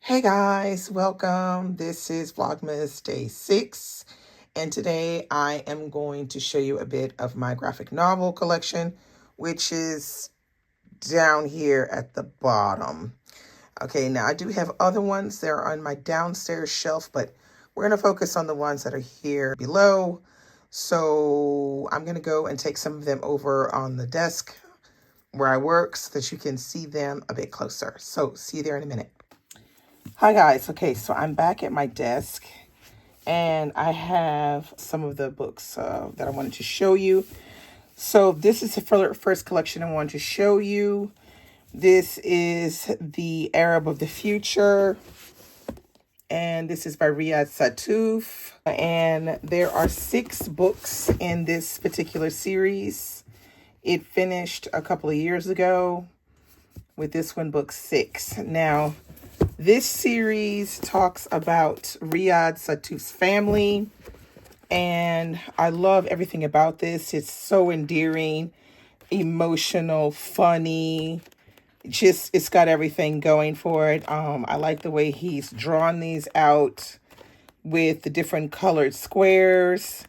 Hey guys, welcome. This is Vlogmas Day 6, and today I am going to show you a bit of my graphic novel collection, which is down here at the bottom. Okay, now I do have other ones that are on my downstairs shelf, but we're going to focus on the ones that are here below. So I'm going to go and take some of them over on the desk where I work so that you can see them a bit closer. So see you there in a minute. Hi guys. Okay, so I'm back at my desk and I have some of the books that I wanted to show you. So this is the first collection I wanted to show you. This is The Arab of the Future, and this is by Riyad Sattouf. And there are 6 books in this particular series. It finished a couple of years ago with this one, book 6. Now, this series talks about Riyad Sattouf's family, and I love everything about this. It's so endearing, emotional, funny. It's got everything going for it. I like the way he's drawn these out with the different colored squares,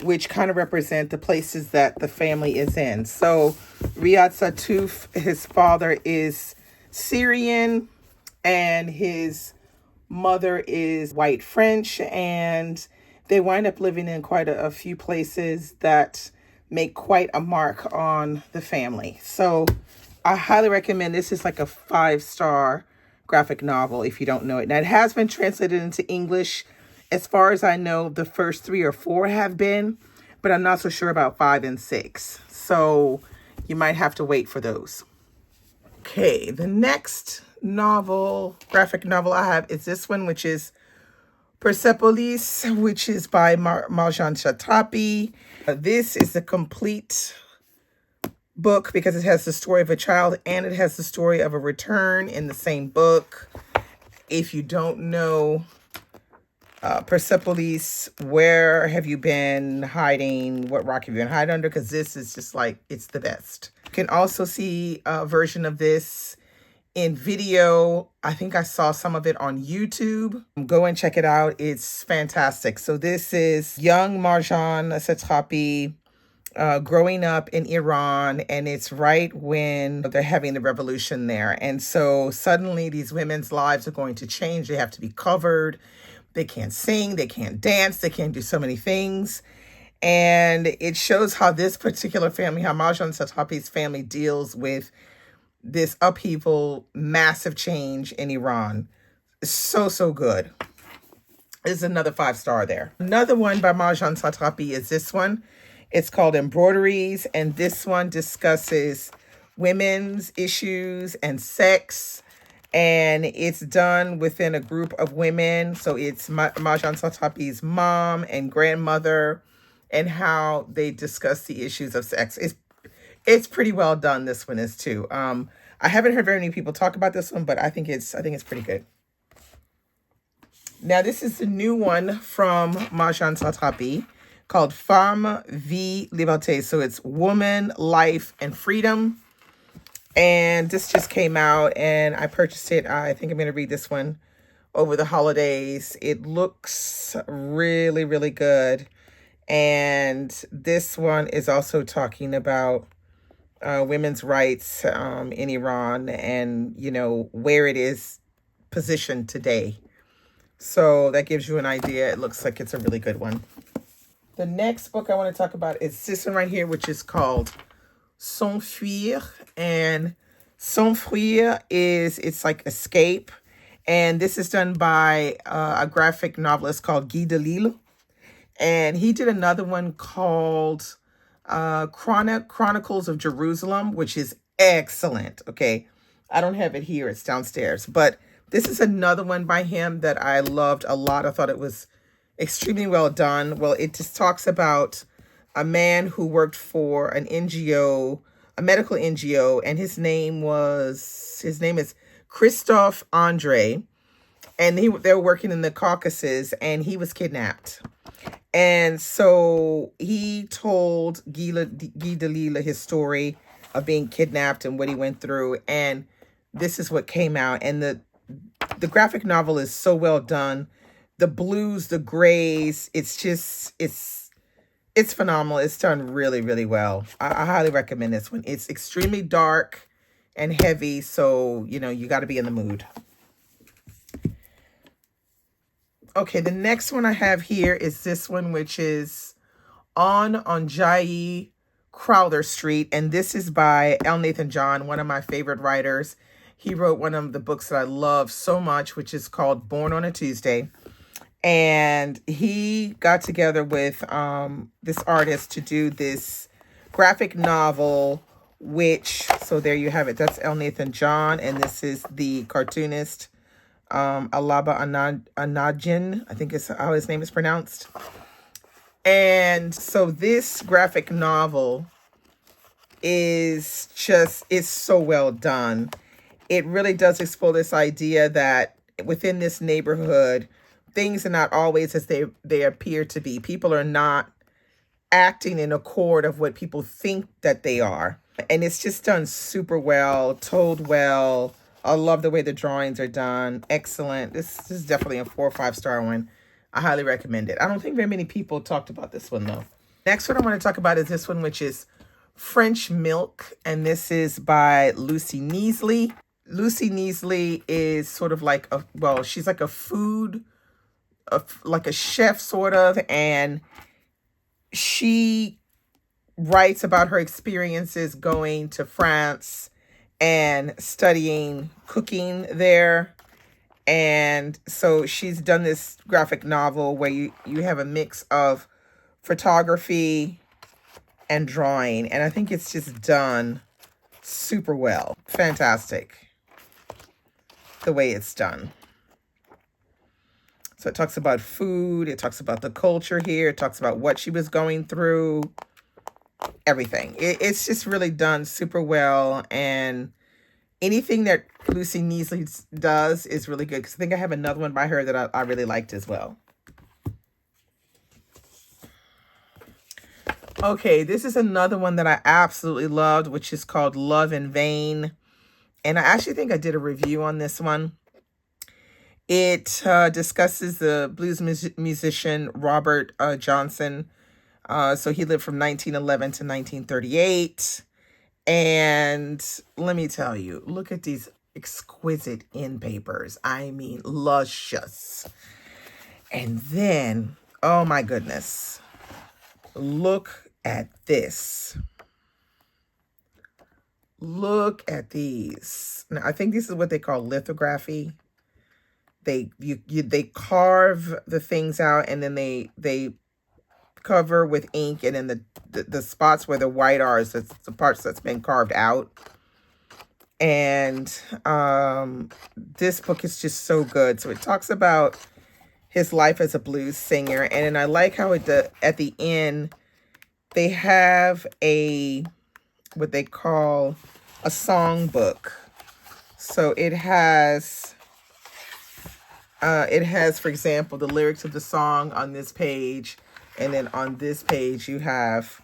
which kind of represent the places that the family is in. So Riyad Sattouf, his father is Syrian, and his mother is white French, and they wind up living in quite a few places that make quite a mark on the family. So I highly recommend. This is like a 5-star graphic novel if you don't know it. Now, it has been translated into English. As far as I know, the first 3 or 4 have been, but I'm not so sure about 5 and 6. So you might have to wait for those. Okay, the next graphic novel I have is this one, which is Persepolis, which is by Marjane Satrapi. This is a complete book because it has the story of a child and it has the story of a return in the same book. If you don't know Persepolis, where have you been hiding? What rock have you been hiding under? Because this is just like, it's the best. You can also see a version of this in video. I think I saw some of it on YouTube. Go and check it out. It's fantastic. So this is young Marjane Satrapi growing up in Iran, and it's right when they're having the revolution there. And so suddenly these women's lives are going to change. They have to be covered. They can't sing, they can't dance, they can't do so many things. And it shows how this particular family, how Marjane Satrapi's family deals with this upheaval, massive change in Iran. So good. There's another 5-star there. Another one by Marjane Satrapi is this one. It's called Embroideries, and this one discusses women's issues and sex. And it's done within a group of women. So it's Marjane Satrapi's mom and grandmother and how they discuss the issues of sex. It's pretty well done. This one is too. I haven't heard very many people talk about this one, but I think it's pretty good. Now, this is the new one from Marjane Satrapi called Femme, Vie, Liberté. So it's Woman, Life, and Freedom. And this just came out and I purchased it. I think I'm going to read this one over the holidays. It looks really, really good. And this one is also talking about women's rights in Iran and, you know, where it is positioned today. So that gives you an idea. It looks like it's a really good one. The next book I want to talk about is this one right here, which is called S'enfuir, and S'enfuir it's like escape, and this is done by a graphic novelist called Guy Delisle, and he did another one called Chronicles of Jerusalem, which is excellent. Okay, I don't have it here, it's downstairs, but this is another one by him that I loved a lot. I thought it was extremely well done. Well, it just talks about a man who worked for an NGO, a medical NGO, and his name is Christophe Andre, and they were working in the Caucasus, and he was kidnapped. And so he told Guy Delisle his story of being kidnapped and what he went through, and this is what came out. And the graphic novel is so well done. The blues, the grays, it's phenomenal. It's done really, really well. I highly recommend this one. It's extremely dark and heavy, so, you know, you got to be in the mood. Okay, the next one I have here is this one, which is on J Crowler Street, and this is by L. Nathan John, one of my favorite writers. He wrote one of the books that I love so much, which is called Born on a Tuesday. And he got together with this artist to do this graphic novel, which, so there you have it. That's L. Nathan John, and this is the cartoonist, Alaba Anadjin, I think is how his name is pronounced. And so this graphic novel is so well done. It really does explore this idea that within this neighborhood, things are not always as they appear to be. People are not acting in accord of what people think that they are. And it's just done super well, told well. I love the way the drawings are done. Excellent. This is definitely a 4 or 5 star one. I highly recommend it. I don't think very many people talked about this one, though. Next one I want to talk about is this one, which is French Milk. And this is by Lucy Neasley. Lucy Neasley is sort of like she's like like a chef sort of, and she writes about her experiences going to France and studying cooking there. And so she's done this graphic novel where you have a mix of photography and drawing, and I think it's just done super well. Fantastic the way it's done. So it talks about food, it talks about the culture here, it talks about what she was going through, everything. It's just really done super well, and anything that Lucy Neasley does is really good, because I think I have another one by her that I really liked as well. Okay, this is another one that I absolutely loved, which is called Love in Vain. And I actually think I did a review on this one. It discusses the blues musician Robert Johnson. So he lived from 1911 to 1938. And let me tell you, look at these exquisite end papers. I mean, luscious. And then, oh my goodness, look at this. Look at these. Now, I think this is what they call lithography. They carve the things out, and then they cover with ink, and then the spots where the white are is the parts that's been carved out. And this book is just so good. So it talks about his life as a blues singer, and then I like how at the end they have what they call a songbook. So it has, for example, the lyrics of the song on this page, and then on this page you have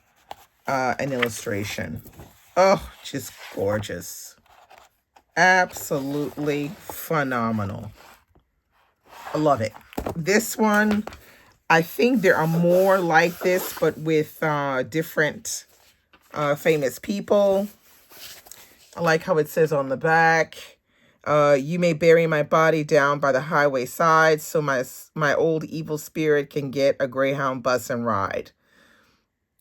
an illustration. Oh, just gorgeous. Absolutely phenomenal. I love it. This one, I think there are more like this, but with different famous people. I like how it says on the back, you may bury my body down by the highway side so my old evil spirit can get a Greyhound bus and ride.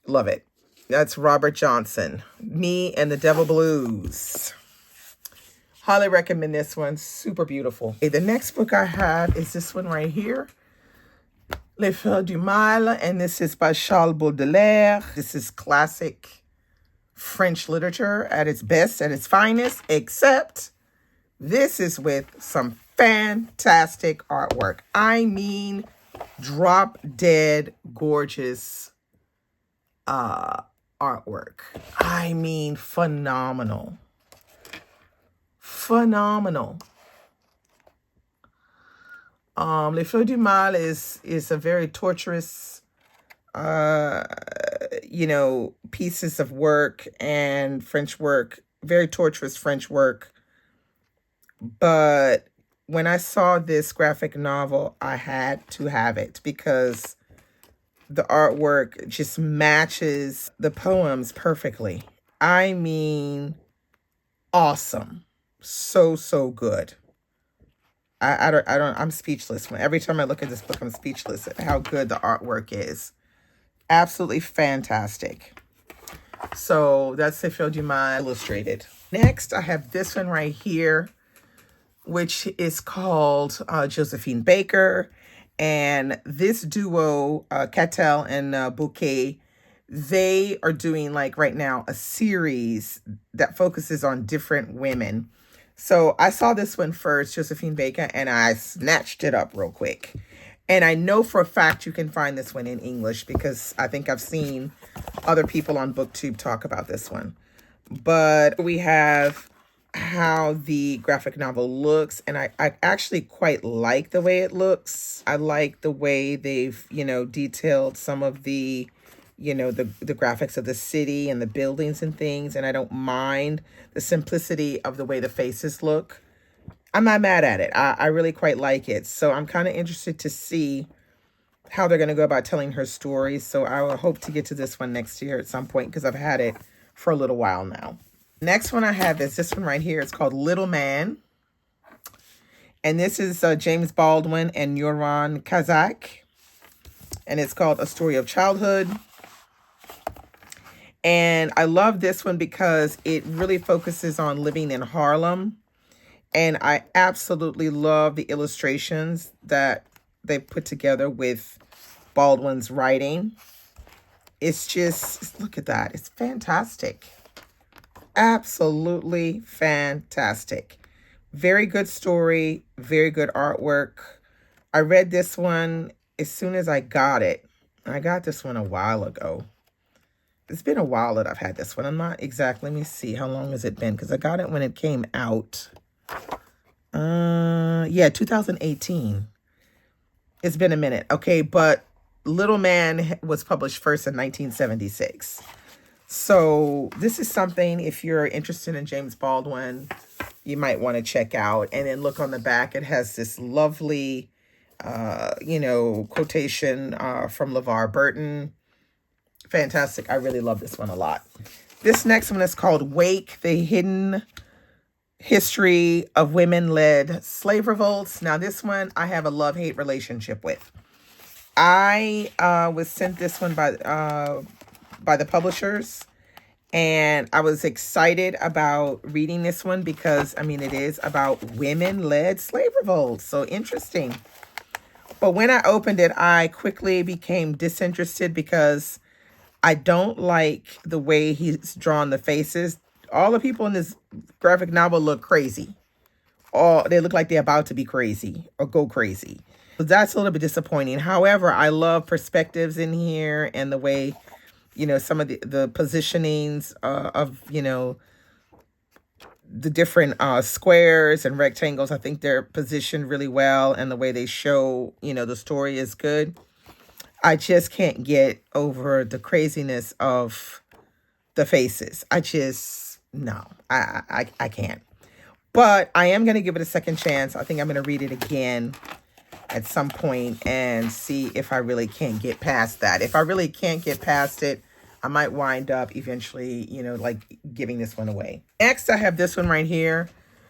Love it. That's Robert Johnson. Me and the Devil Blues. Highly recommend this one. Super beautiful. Okay, the next book I have is this one right here. Les Fleurs du Mal, and this is by Charles Baudelaire. This is classic French literature at its best, at its finest, except this is with some fantastic artwork. I mean, drop dead gorgeous artwork. I mean, phenomenal. Phenomenal. Les Fleurs du Mal is a very torturous, pieces of work and French work, very torturous French work. But when I saw this graphic novel, I had to have it because the artwork just matches the poems perfectly. I mean, awesome. So, so good. I'm speechless. Every time I look at this book, I'm speechless at how good the artwork is. Absolutely fantastic. So that's if you my illustrated. Next, I have this one right here, which is called Josephine Baker. And this duo, Cattell and Bouquet, they are doing like right now a series that focuses on different women. So I saw this one first, Josephine Baker, and I snatched it up real quick. And I know for a fact you can find this one in English because I think I've seen other people on BookTube talk about this one. But we have how the graphic novel looks, and I actually quite like the way it looks. I like the way they've, detailed some of the, the graphics of the city and the buildings and things, and I don't mind the simplicity of the way the faces look. I'm not mad at it. I really quite like it. So I'm kind of interested to see how they're going to go about telling her story. So I will hope to get to this one next year at some point because I've had it for a little while now. Next one I have is this one right here. It's called Little Man. And this is James Baldwin and Yoran Kazak. And it's called A Story of Childhood. And I love this one because it really focuses on living in Harlem. And I absolutely love the illustrations that they put together with Baldwin's writing. It's just, look at that. It's fantastic. Absolutely fantastic. Very good story. Very good artwork. I read this one as soon as I got it. I got this one a while ago. It's been a while that I've had this one. I'm not exactly, let me see. How long has it been? Because I got it when it came out. Yeah, 2018. It's been a minute. Okay, but Little Man was published first in 1976. So this is something, if you're interested in James Baldwin, you might want to check out. And then look on the back. It has this lovely, quotation from LeVar Burton. Fantastic. I really love this one a lot. This next one is called Wake, the Hidden History of Women-Led Slave Revolts. Now, this one I have a love-hate relationship with. I was sent this one by the publishers, and I was excited about reading this one because, it is about women-led slave revolts. So interesting. But when I opened it, I quickly became disinterested because I don't like the way he's drawn the faces. All the people in this graphic novel look crazy. They look like they're about to be crazy or go crazy. So that's a little bit disappointing. However, I love perspectives in here and the way, some of the positionings of, the different squares and rectangles. I think they're positioned really well, and the way they show, the story is good. I just can't get over the craziness of the faces. No, I can't. But I am going to give it a second chance. I think I'm going to read it again at some point and see if I really can't get past that. If I really can't get past it, I might wind up eventually, giving this one away. Next, I have this one right here,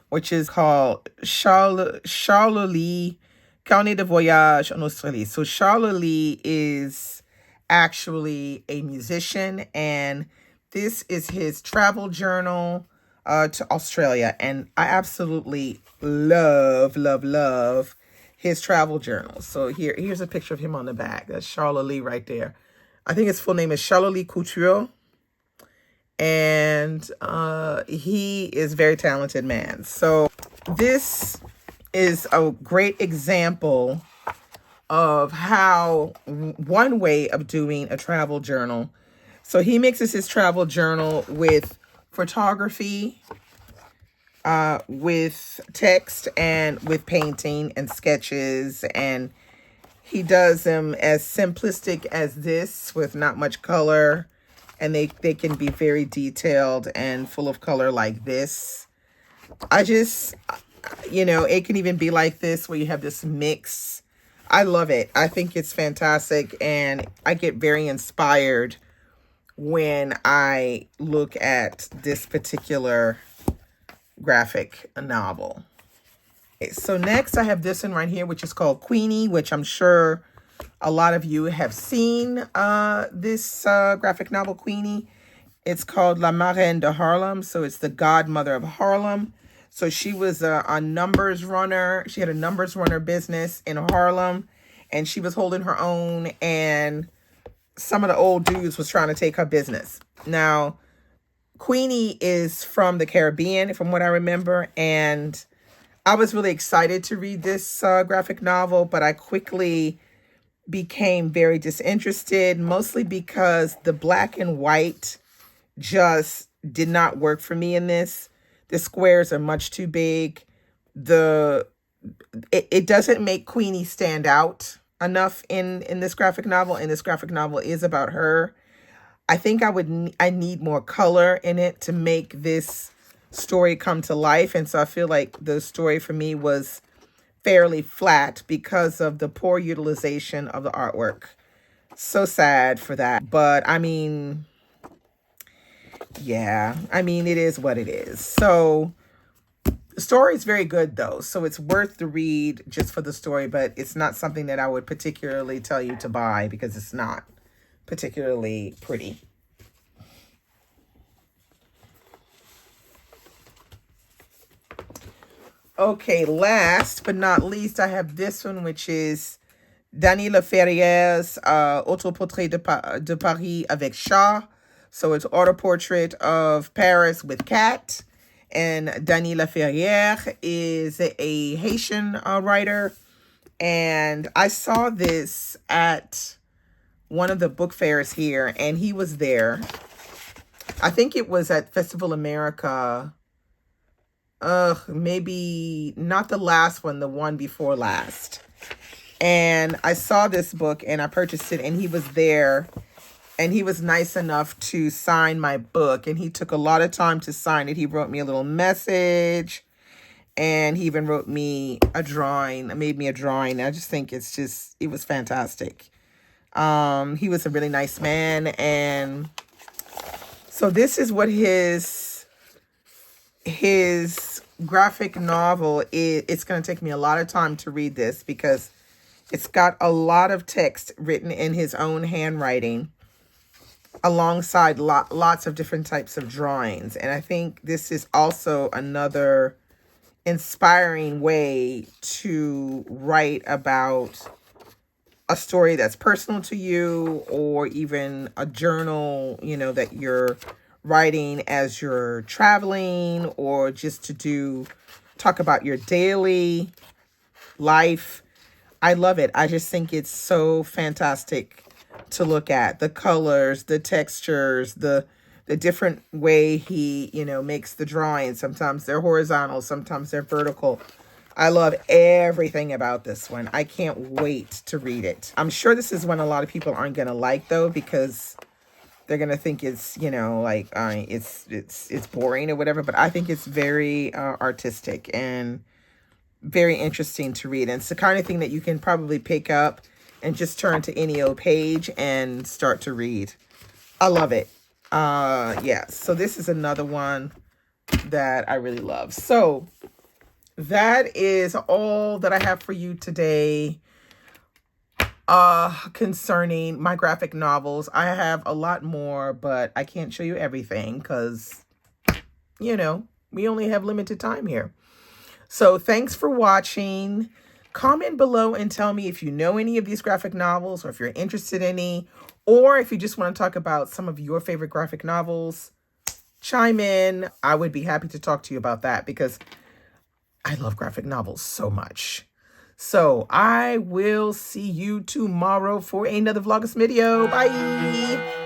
which is called Charles Carnet de Voyage en Australie. So Charles is actually a musician, and this is his travel journal to Australia. And I absolutely love his travel journal. So here's a picture of him on the back. That's Charles right there. I think his full name is Charles Couture. And he is a very talented man. So this is a great example of how one way of doing a travel journal. So he mixes his travel journal with photography, with text, and with painting and sketches. And he does them as simplistic as this with not much color. And they can be very detailed and full of color like this. you know, it can even be like this where you have this mix. I love it. I think it's fantastic, and I get very inspired when I look at this particular graphic novel. Okay, so next I have this one right here, which is called Queenie, which I'm sure a lot of you have seen this graphic novel, Queenie. It's called La Marraine de Harlem, so it's the godmother of Harlem. So she was a numbers runner. She had a numbers runner business in Harlem, and she was holding her own, and some of the old dudes was trying to take her business. Now, Queenie is from the Caribbean, from what I remember, and I was really excited to read this graphic novel, but I quickly became very disinterested, mostly because the black and white just did not work for me in this. The squares are much too big. It doesn't make Queenie stand out enough in this graphic novel, and this graphic novel is about her. I think I need more color in it to make this story come to life, and so I feel like the story for me was fairly flat because of the poor utilization of the artwork. So sad for that, but I mean, yeah, I mean, it is what it is. So the story is very good, though, so it's worth the read just for the story, but it's not something that I would particularly tell you to buy because it's not particularly pretty. Okay, last but not least, I have this one, which is Dany Laferriere's Autoportrait de Paris avec Chat. So it's Autoportrait of Paris with Cat. And Dany Laferriere is a Haitian writer. And I saw this at one of the book fairs here, and he was there. I think it was at Festival America. Maybe not the last one, the one before last. And I saw this book and I purchased it, and he was there. And he was nice enough to sign my book. And he took a lot of time to sign it. He wrote me a little message. And he even wrote me a drawing. Made me a drawing. I just think it was fantastic. He was a really nice man. And so this is what his graphic novel is. It's going to take me a lot of time to read this because it's got a lot of text written in his own handwriting, alongside lots of different types of drawings. And I think this is also another inspiring way to write about a story that's personal to you, or even a journal, you know, that you're writing as you're traveling, or just to talk about your daily life. I love it. I just think it's so fantastic to look at. The colors, the textures, the different way he, you know, makes the drawings. Sometimes they're horizontal, sometimes they're vertical. I love everything about this one. I can't wait to read it. I'm sure this is one a lot of people aren't going to like, though, because they're going to think it's, you know, like it's boring or whatever. But I think it's very artistic and very interesting to read. And it's the kind of thing that you can probably pick up and just turn to any old page and start to read. I love it. Yeah, so this is another one that I really love. So that is all that I have for you today concerning my graphic novels. I have a lot more, but I can't show you everything because, you know, we only have limited time here. So thanks for watching. Comment below and tell me if you know any of these graphic novels, or if you're interested in any, or if you just want to talk about some of your favorite graphic novels. Chime in. I would be happy to talk to you about that because I love graphic novels so much. So I will see you tomorrow for another Vlogmas video. Bye.